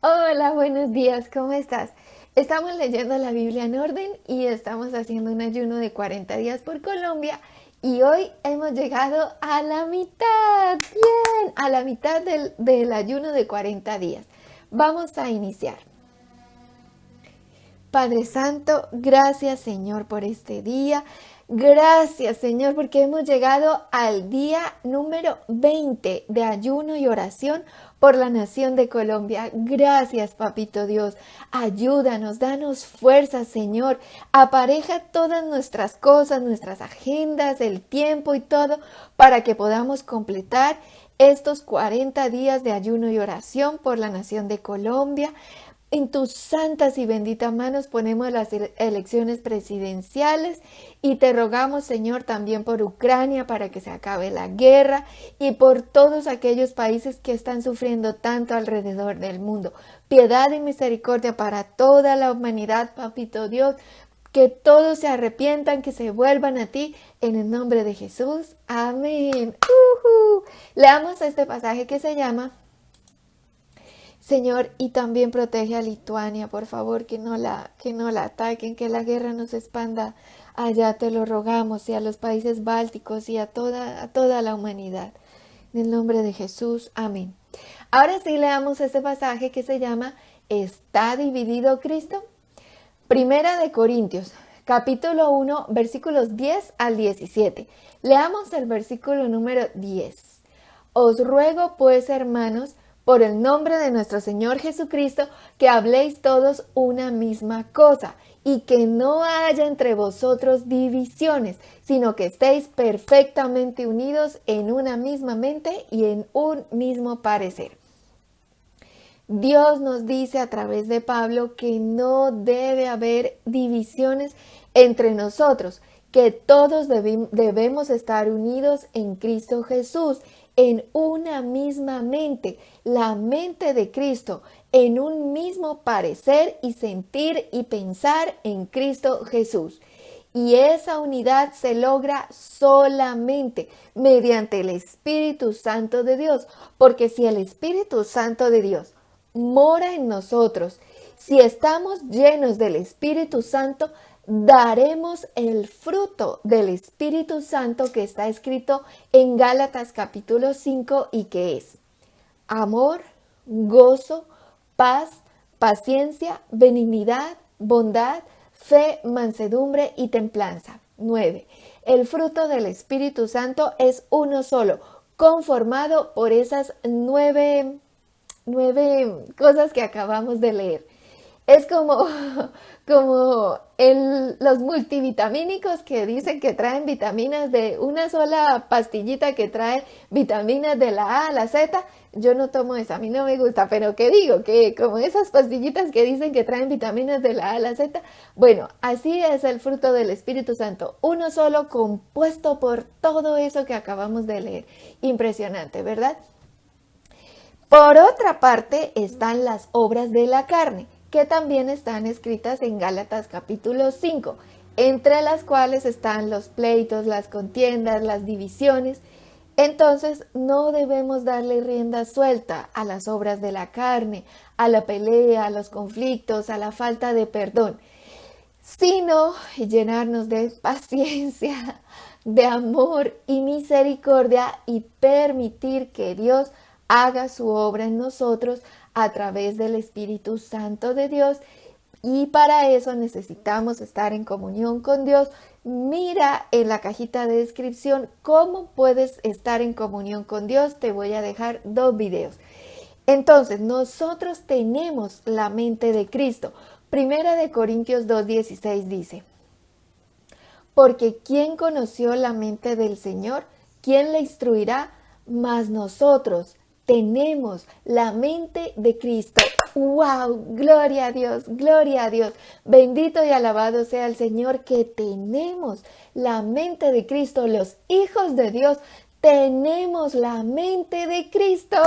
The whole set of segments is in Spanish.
Hola, buenos días, ¿cómo estás? Estamos leyendo la Biblia en orden y estamos haciendo un ayuno de 40 días por Colombia y hoy hemos llegado a la mitad, bien, a la mitad del ayuno de 40 días. Vamos a iniciar. Padre Santo, gracias Señor por este día. Gracias Señor porque hemos llegado al día número 20 de ayuno y oración por la nación de Colombia. Gracias Papito Dios. Ayúdanos, danos fuerza Señor. Apareja todas nuestras cosas, nuestras agendas, el tiempo y todo para que podamos completar estos 40 días de ayuno y oración por la nación de Colombia. En tus santas y benditas manos ponemos las elecciones presidenciales y te rogamos, Señor, también por Ucrania para que se acabe la guerra y por todos aquellos países que están sufriendo tanto alrededor del mundo. Piedad y misericordia para toda la humanidad, Papito Dios, que todos se arrepientan, que se vuelvan a ti en el nombre de Jesús. Amén. Leamos este pasaje que se llama Señor, y también protege a Lituania, por favor, que no la ataquen, que la guerra no se expanda allá, te lo rogamos, y a los países bálticos y a toda la humanidad. En el nombre de Jesús, amén. Ahora sí leamos este pasaje que se llama ¿Está dividido Cristo? Primera de Corintios, capítulo 1, versículos 10 al 17. Leamos el versículo número 10. Os ruego pues, hermanos, por el nombre de nuestro Señor Jesucristo, que habléis todos una misma cosa, y que no haya entre vosotros divisiones, sino que estéis perfectamente unidos en una misma mente y en un mismo parecer. Dios nos dice a través de Pablo que no debe haber divisiones entre nosotros, que todos debemos estar unidos en Cristo Jesús, en una misma mente, la mente de Cristo, en un mismo parecer y sentir y pensar en Cristo Jesús. Y esa unidad se logra solamente mediante el Espíritu Santo de Dios, porque si el Espíritu Santo de Dios mora en nosotros, si estamos llenos del Espíritu Santo, daremos el fruto del Espíritu Santo que está escrito en Gálatas capítulo 5 y que es amor, gozo, paz, paciencia, benignidad, bondad, fe, mansedumbre y templanza. 9. El fruto del Espíritu Santo es uno solo, conformado por esas nueve cosas que acabamos de leer. Es como los multivitamínicos que dicen que traen vitaminas de una sola pastillita que trae vitaminas de la A a la Z. Yo no tomo esa, a mí no me gusta, pero ¿qué digo? Que como esas pastillitas que dicen que traen vitaminas de la A a la Z. Bueno, así es el fruto del Espíritu Santo. Uno solo compuesto por todo eso que acabamos de leer. Impresionante, ¿verdad? Por otra parte están las obras de la carne, que también están escritas en Gálatas capítulo 5, entre las cuales están los pleitos, las contiendas, las divisiones. Entonces no debemos darle rienda suelta a las obras de la carne, a la pelea, a los conflictos, a la falta de perdón, sino llenarnos de paciencia, de amor y misericordia y permitir que Dios haga su obra en nosotros a través del Espíritu Santo de Dios. Y para eso necesitamos estar en comunión con Dios. Mira en la cajita de descripción cómo puedes estar en comunión con Dios. Te voy a dejar 2 videos. Entonces, nosotros tenemos la mente de Cristo. Primera de Corintios 2:16 dice: porque ¿quién conoció la mente del Señor? ¿Quién le instruirá? Mas nosotros tenemos la mente de Cristo. ¡Wow! Gloria a Dios, gloria a Dios. Bendito y alabado sea el Señor que tenemos la mente de Cristo. Los hijos de Dios tenemos la mente de Cristo.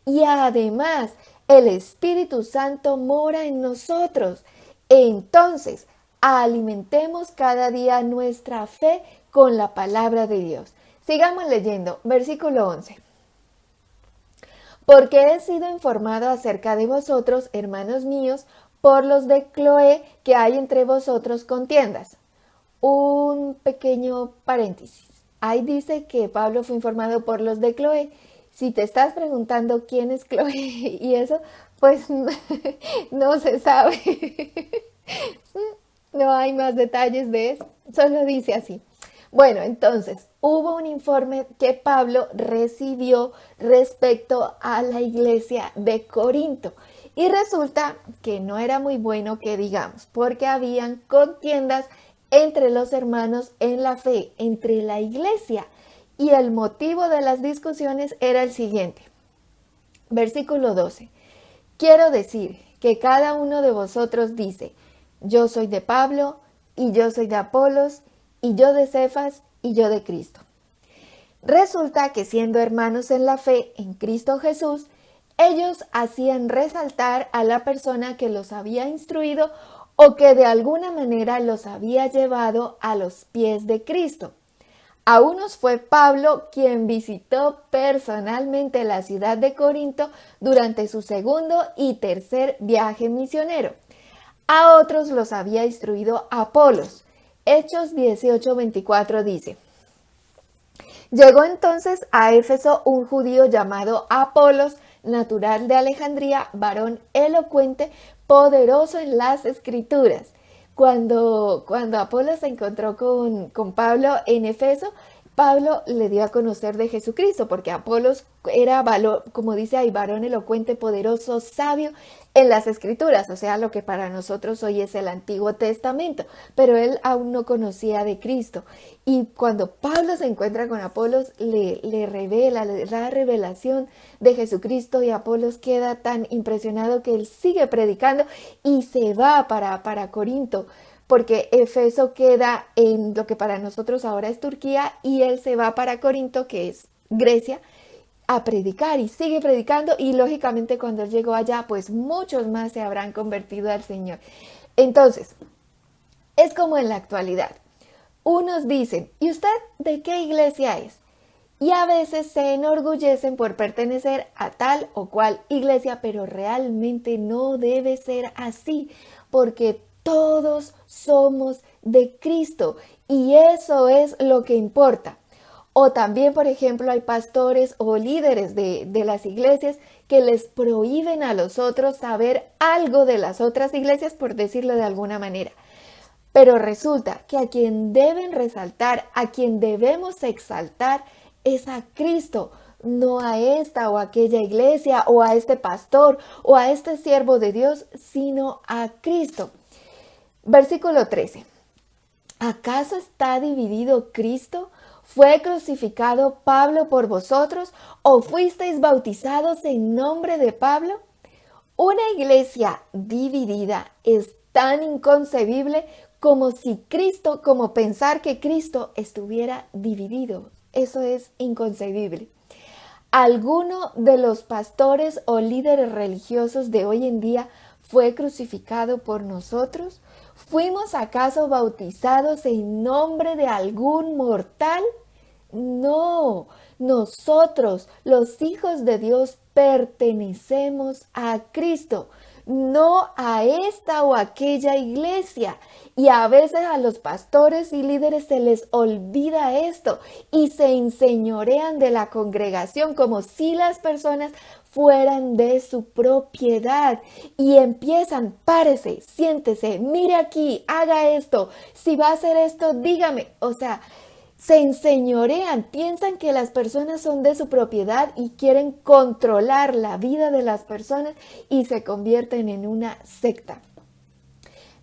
Y además, el Espíritu Santo mora en nosotros. Entonces, alimentemos cada día nuestra fe con la palabra de Dios. Sigamos leyendo, versículo 11. porque he sido informado acerca de vosotros, hermanos míos, por los de Cloé, que hay entre vosotros contiendas. Un pequeño paréntesis. Ahí dice que Pablo fue informado por los de Cloé. Si te estás preguntando quién es Cloé y eso, pues no se sabe. No hay más detalles de eso, solo dice así. Bueno, entonces, hubo un informe que Pablo recibió respecto a la iglesia de Corinto. Y resulta que no era muy bueno que digamos, porque habían contiendas entre los hermanos en la fe, entre la iglesia. Y el motivo de las discusiones era el siguiente. Versículo 12. Quiero decir que cada uno de vosotros dice, yo soy de Pablo, y yo soy de Apolos, y yo de Cefas, y yo de Cristo. Resulta que siendo hermanos en la fe en Cristo Jesús, ellos hacían resaltar a la persona que los había instruido o que de alguna manera los había llevado a los pies de Cristo. A unos fue Pablo quien visitó personalmente la ciudad de Corinto durante su segundo y tercer viaje misionero. A otros los había instruido Apolos. Hechos 18:24 dice: llegó entonces a Éfeso un judío llamado Apolos, natural de Alejandría, varón elocuente, poderoso en las escrituras. Cuando Apolos se encontró con Pablo en Efeso, Pablo le dio a conocer de Jesucristo, porque Apolos era, como dice ahí, varón elocuente, poderoso, sabio en las escrituras, o sea, lo que para nosotros hoy es el Antiguo Testamento, pero él aún no conocía de Cristo. Y cuando Pablo se encuentra con Apolos, le revela, le da revelación de Jesucristo, y Apolos queda tan impresionado que él sigue predicando y se va para Corinto, porque Efeso queda en lo que para nosotros ahora es Turquía, y él se va para Corinto, que es Grecia, a predicar, y sigue predicando, y lógicamente cuando él llegó allá, pues muchos más se habrán convertido al Señor. Entonces, es como en la actualidad. Unos dicen, ¿y usted de qué iglesia es? Y a veces se enorgullecen por pertenecer a tal o cual iglesia, pero realmente no debe ser así, porque todos somos de Cristo y eso es lo que importa. O también, por ejemplo, hay pastores o líderes de las iglesias que les prohíben a los otros saber algo de las otras iglesias, por decirlo de alguna manera. Pero resulta que a quien deben resaltar, a quien debemos exaltar, es a Cristo, no a esta o aquella iglesia o a este pastor o a este siervo de Dios, sino a Cristo. Versículo 13. ¿Acaso está dividido Cristo? ¿Fue crucificado Pablo por vosotros o fuisteis bautizados en nombre de Pablo? Una iglesia dividida es tan inconcebible como como pensar que Cristo estuviera dividido. Eso es inconcebible. ¿Alguno de los pastores o líderes religiosos de hoy en día fue crucificado por nosotros? ¿Fuimos acaso bautizados en nombre de algún mortal? No, nosotros, los hijos de Dios, pertenecemos a Cristo, no a esta o aquella iglesia. Y a veces a los pastores y líderes se les olvida esto y se enseñorean de la congregación como si las personas fueran de su propiedad y empiezan, párese, siéntese, mire aquí, haga esto, si va a hacer esto, dígame. O sea, se enseñorean, piensan que las personas son de su propiedad y quieren controlar la vida de las personas y se convierten en una secta.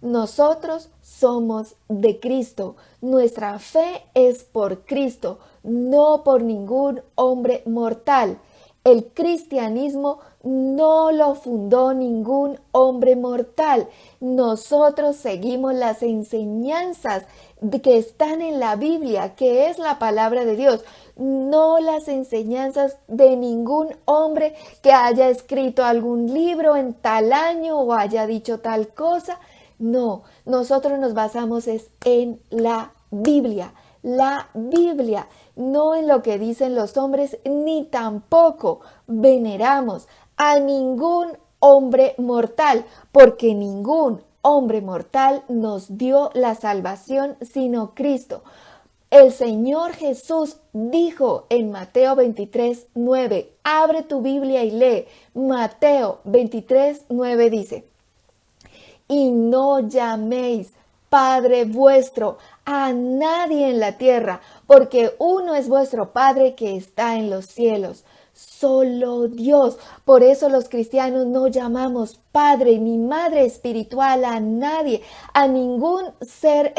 Nosotros somos de Cristo. Nuestra fe es por Cristo, no por ningún hombre mortal. El cristianismo no lo fundó ningún hombre mortal. Nosotros seguimos las enseñanzas que están en la Biblia, que es la palabra de Dios, no las enseñanzas de ningún hombre que haya escrito algún libro en tal año o haya dicho tal cosa. No, nosotros nos basamos en la Biblia. La Biblia no en lo que dicen los hombres, ni tampoco veneramos a ningún hombre mortal, porque ningún hombre mortal nos dio la salvación sino Cristo. El Señor Jesús dijo en Mateo 23:9, abre tu Biblia y lee. Mateo 23:9 dice, y no llaméis Padre vuestro a nadie en la tierra, porque uno es vuestro Padre que está en los cielos, solo Dios. Por eso los cristianos no llamamos Padre ni Madre espiritual a nadie, a ningún ser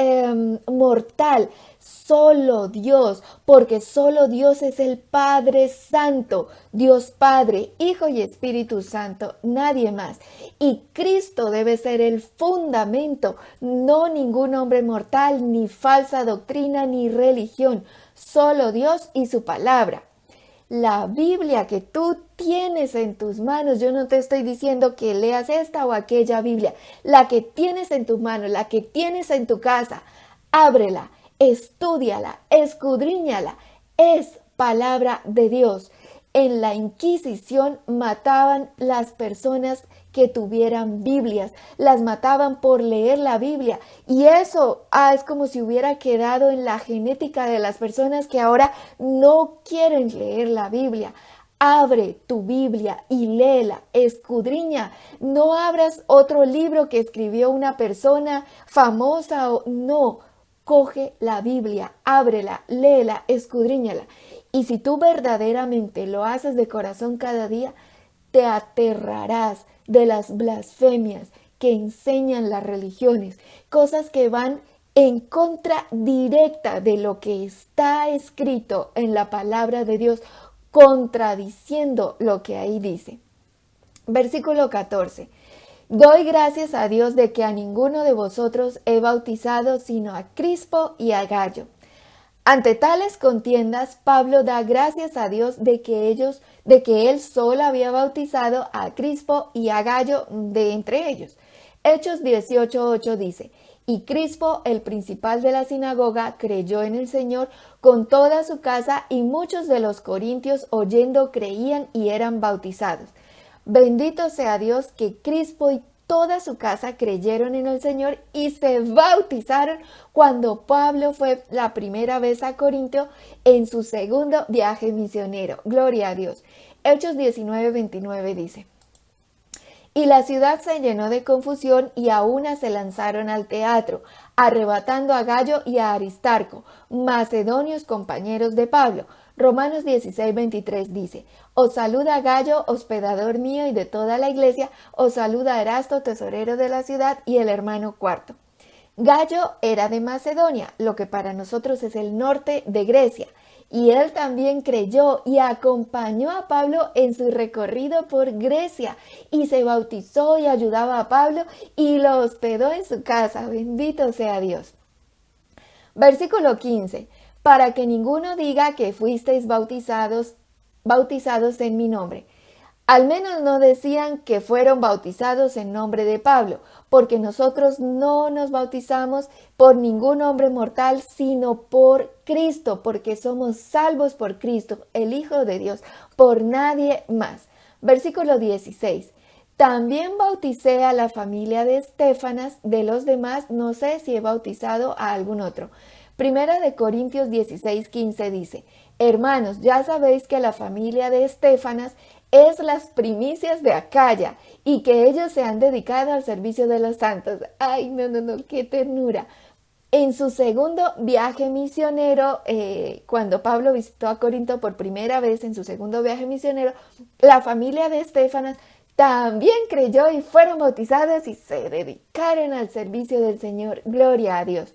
mortal, solo Dios, porque solo Dios es el Padre Santo, Dios Padre, Hijo y Espíritu Santo, nadie más. Y Cristo debe ser el fundamento, no ningún hombre mortal, ni falsa doctrina, ni religión, solo Dios y su palabra. La Biblia que tú tienes en tus manos, yo no te estoy diciendo que leas esta o aquella Biblia, la que tienes en tus manos, la que tienes en tu casa, ábrela, estúdiala, escudriñala, es palabra de Dios. En la Inquisición mataban las personas que tuvieran Biblias, las mataban por leer la Biblia, y eso es como si hubiera quedado en la genética de las personas que ahora no quieren leer la Biblia. Abre tu Biblia y léela, escudriña. No abras otro libro que escribió una persona famosa o no. Coge la Biblia, ábrela, léela, escudriñala. Y si tú verdaderamente lo haces de corazón cada día, te aterrarás de las blasfemias que enseñan las religiones, cosas que van en contra directa de lo que está escrito en la palabra de Dios, contradiciendo lo que ahí dice. Versículo 14. Doy gracias a Dios de que a ninguno de vosotros he bautizado sino a Crispo y a Gayo. Ante tales contiendas, Pablo da gracias a Dios de que él solo había bautizado a Crispo y a Gayo de entre ellos. Hechos 18:8 dice, y Crispo, el principal de la sinagoga, creyó en el Señor con toda su casa, y muchos de los corintios oyendo creían y eran bautizados. Bendito sea Dios que Crispo y toda su casa creyeron en el Señor y se bautizaron cuando Pablo fue la primera vez a Corinto en su segundo viaje misionero. Gloria a Dios. Hechos 19:29 dice, y la ciudad se llenó de confusión y a una se lanzaron al teatro, arrebatando a Gayo y a Aristarco, macedonios compañeros de Pablo. Romanos 16:23 dice, os saluda Gayo, hospedador mío y de toda la iglesia, os saluda Erasto, tesorero de la ciudad, y el hermano Cuarto. Gayo era de Macedonia, lo que para nosotros es el norte de Grecia, y él también creyó y acompañó a Pablo en su recorrido por Grecia, y se bautizó y ayudaba a Pablo y lo hospedó en su casa. Bendito sea Dios. Versículo 15. Para que ninguno diga que fuisteis bautizados en mi nombre. Al menos no decían que fueron bautizados en nombre de Pablo, porque nosotros no nos bautizamos por ningún hombre mortal, sino por Cristo, porque somos salvos por Cristo, el Hijo de Dios, por nadie más. Versículo 16. También bauticé a la familia de Estéfanas, de los demás no sé si he bautizado a algún otro. Primera de Corintios 16:15 dice, hermanos, ya sabéis que la familia de Estéfanas es las primicias de Acaya y que ellos se han dedicado al servicio de los santos. Ay, no, qué ternura. En su segundo viaje misionero, cuando Pablo visitó a Corinto por primera vez en su segundo viaje misionero, la familia de Estéfanas también creyó y fueron bautizados y se dedicaron al servicio del Señor. Gloria a Dios.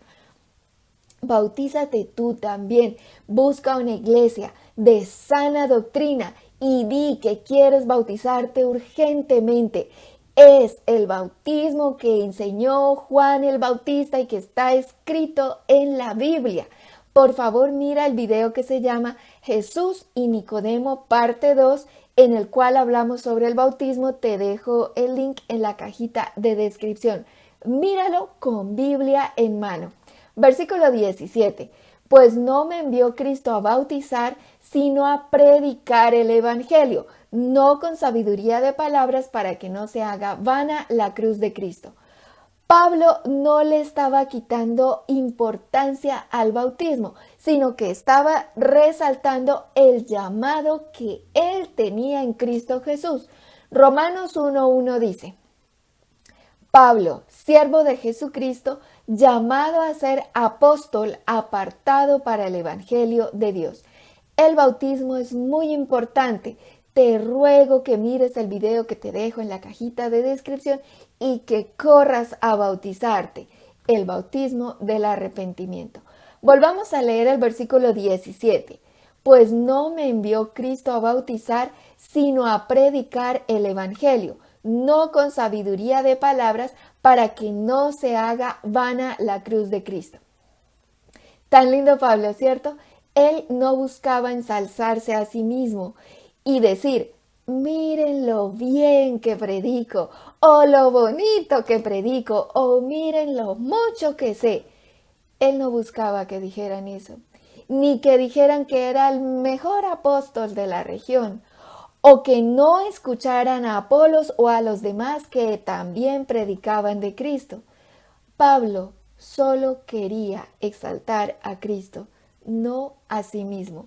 Bautízate tú también, busca una iglesia de sana doctrina y di que quieres bautizarte urgentemente. Es el bautismo que enseñó Juan el Bautista y que está escrito en la Biblia. Por favor, mira el video que se llama Jesús y Nicodemo parte 2, en el cual hablamos sobre el bautismo. Te dejo el link en la cajita de descripción. Míralo con Biblia en mano. Versículo 17. Pues no me envió Cristo a bautizar, sino a predicar el Evangelio, no con sabiduría de palabras para que no se haga vana la cruz de Cristo. Pablo no le estaba quitando importancia al bautismo, sino que estaba resaltando el llamado que él tenía en Cristo Jesús. Romanos 1:1 dice: Pablo, siervo de Jesucristo, llamado a ser apóstol, apartado para el Evangelio de Dios. El bautismo es muy importante. Te ruego que mires el video que te dejo en la cajita de descripción y que corras a bautizarte. El bautismo del arrepentimiento. Volvamos a leer el versículo 17. Pues no me envió Cristo a bautizar, sino a predicar el Evangelio, no con sabiduría de palabras, para que no se haga vana la cruz de Cristo. Tan lindo Pablo, ¿cierto? Él no buscaba ensalzarse a sí mismo y decir: miren lo bien que predico, o lo bonito que predico, o miren lo mucho que sé. Él no buscaba que dijeran eso, ni que dijeran que era el mejor apóstol de la región, o que no escucharan a Apolos o a los demás que también predicaban de Cristo. Pablo solo quería exaltar a Cristo, no a sí mismo.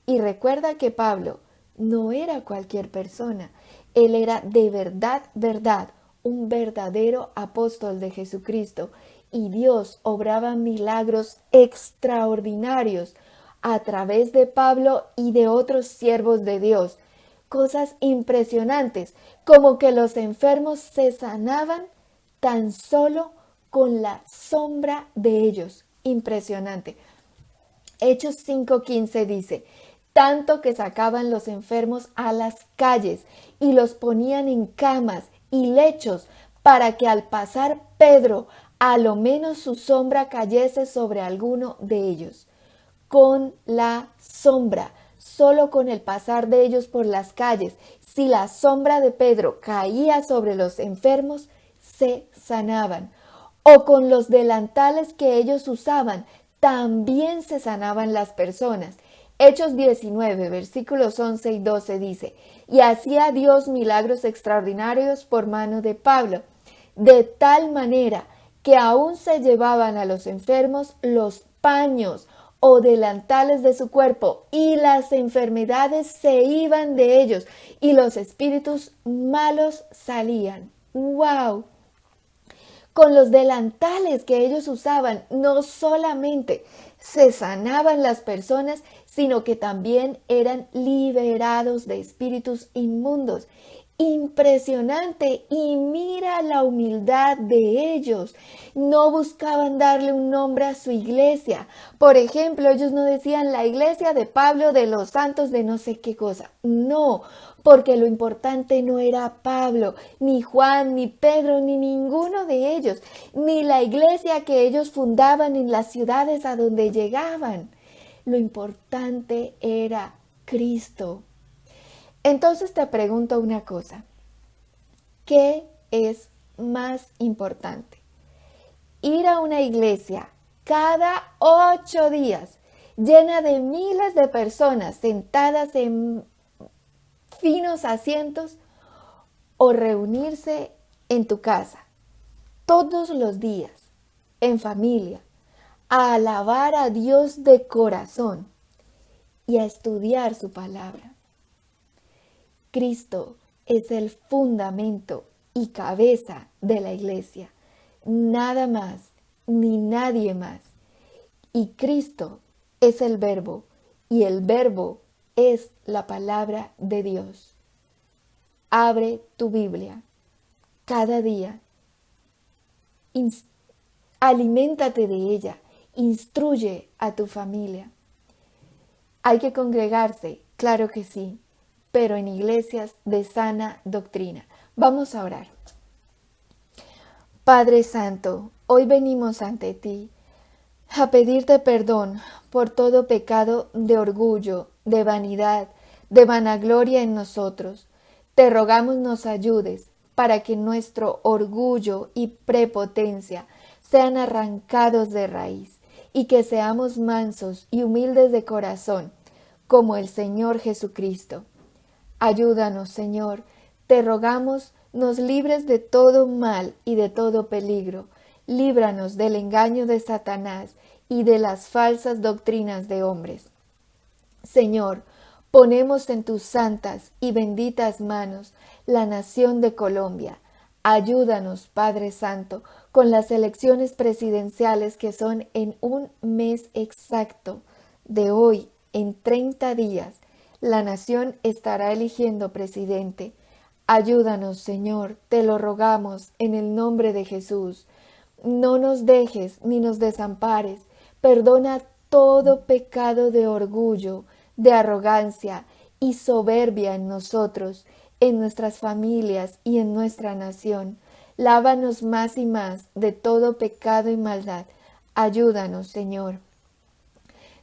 Y recuerda que Pablo no era cualquier persona. Él era de verdad, un verdadero apóstol de Jesucristo. Y Dios obraba milagros extraordinarios a través de Pablo y de otros siervos de Dios. Cosas impresionantes, como que los enfermos se sanaban tan solo con la sombra de ellos. Impresionante. Hechos 5:15 dice: tanto que sacaban los enfermos a las calles y los ponían en camas y lechos para que al pasar Pedro, a lo menos su sombra cayese sobre alguno de ellos. Con la sombra, solo con el pasar de ellos por las calles, si la sombra de Pedro caía sobre los enfermos, se sanaban. O con los delantales que ellos usaban, también se sanaban las personas. Hechos 19, versículos 11 y 12 dice: y hacía Dios milagros extraordinarios por mano de Pablo, de tal manera que aún se llevaban a los enfermos los paños o delantales de su cuerpo, y las enfermedades se iban de ellos, y los espíritus malos salían. ¡Wow! Con los delantales que ellos usaban, no solamente se sanaban las personas, sino que también eran liberados de espíritus inmundos. Impresionante. Y mira la humildad de ellos. No buscaban darle un nombre a su iglesia. Por ejemplo, ellos no decían la iglesia de Pablo de los santos de no sé qué cosa. No, porque lo importante no era Pablo, ni Juan, ni Pedro, ni ninguno de ellos, ni la iglesia que ellos fundaban en las ciudades a donde llegaban. Lo importante era Cristo. Entonces te pregunto una cosa: ¿qué es más importante? ¿Ir a una iglesia cada 8 días llena de miles de personas sentadas en finos asientos, o reunirse en tu casa todos los días en familia a alabar a Dios de corazón y a estudiar su palabra? Cristo es el fundamento y cabeza de la iglesia, nada más ni nadie más. Y Cristo es el Verbo, y el Verbo es la palabra de Dios. Abre tu Biblia cada día, aliméntate de ella, instruye a tu familia. ¿Hay que congregarse? Claro que sí, pero en iglesias de sana doctrina. Vamos a orar. Padre Santo, hoy venimos ante ti a pedirte perdón por todo pecado de orgullo, de vanidad, de vanagloria en nosotros. Te rogamos nos ayudes para que nuestro orgullo y prepotencia sean arrancados de raíz y que seamos mansos y humildes de corazón, como el Señor Jesucristo. Ayúdanos, Señor, te rogamos, nos libres de todo mal y de todo peligro. Líbranos del engaño de Satanás y de las falsas doctrinas de hombres. Señor, ponemos en tus santas y benditas manos la nación de Colombia. Ayúdanos, Padre Santo, con las elecciones presidenciales que son en un mes exacto. De hoy, en 30 días, la nación estará eligiendo presidente. Ayúdanos, Señor, te lo rogamos en el nombre de Jesús. No nos dejes ni nos desampares. Perdona todo pecado de orgullo, de arrogancia y soberbia en nosotros, en nuestras familias y en nuestra nación. Lávanos más y más de todo pecado y maldad. Ayúdanos, Señor.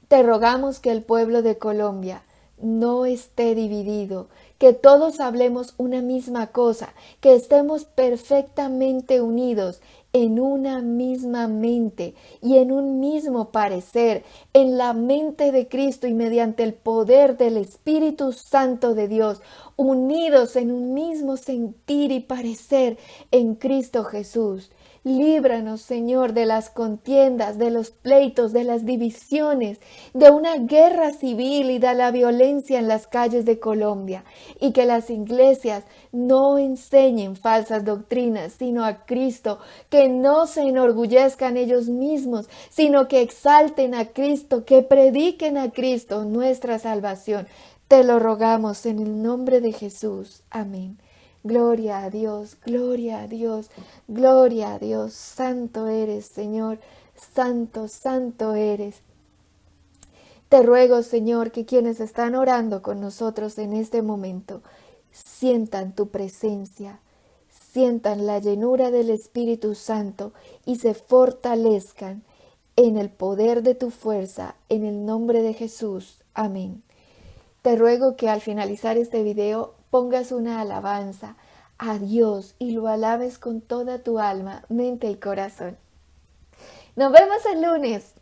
Te rogamos que el pueblo de Colombia no esté dividido, que todos hablemos una misma cosa, que estemos perfectamente unidos en una misma mente y en un mismo parecer, en la mente de Cristo y mediante el poder del Espíritu Santo de Dios, unidos en un mismo sentir y parecer en Cristo Jesús. Líbranos, Señor, de las contiendas, de los pleitos, de las divisiones, de una guerra civil y de la violencia en las calles de Colombia, y que las iglesias no enseñen falsas doctrinas, sino a Cristo, que no se enorgullezcan ellos mismos, sino que exalten a Cristo, que prediquen a Cristo, nuestra salvación. Te lo rogamos en el nombre de Jesús. Amén. Gloria a Dios, gloria a Dios, gloria a Dios. Santo eres, Señor, santo, santo eres. Te ruego, Señor, que quienes están orando con nosotros en este momento sientan tu presencia, sientan la llenura del Espíritu Santo y se fortalezcan en el poder de tu fuerza, en el nombre de Jesús. Amén. Te ruego que al finalizar este video pongas una alabanza a Dios y lo alabes con toda tu alma, mente y corazón. Nos vemos el lunes.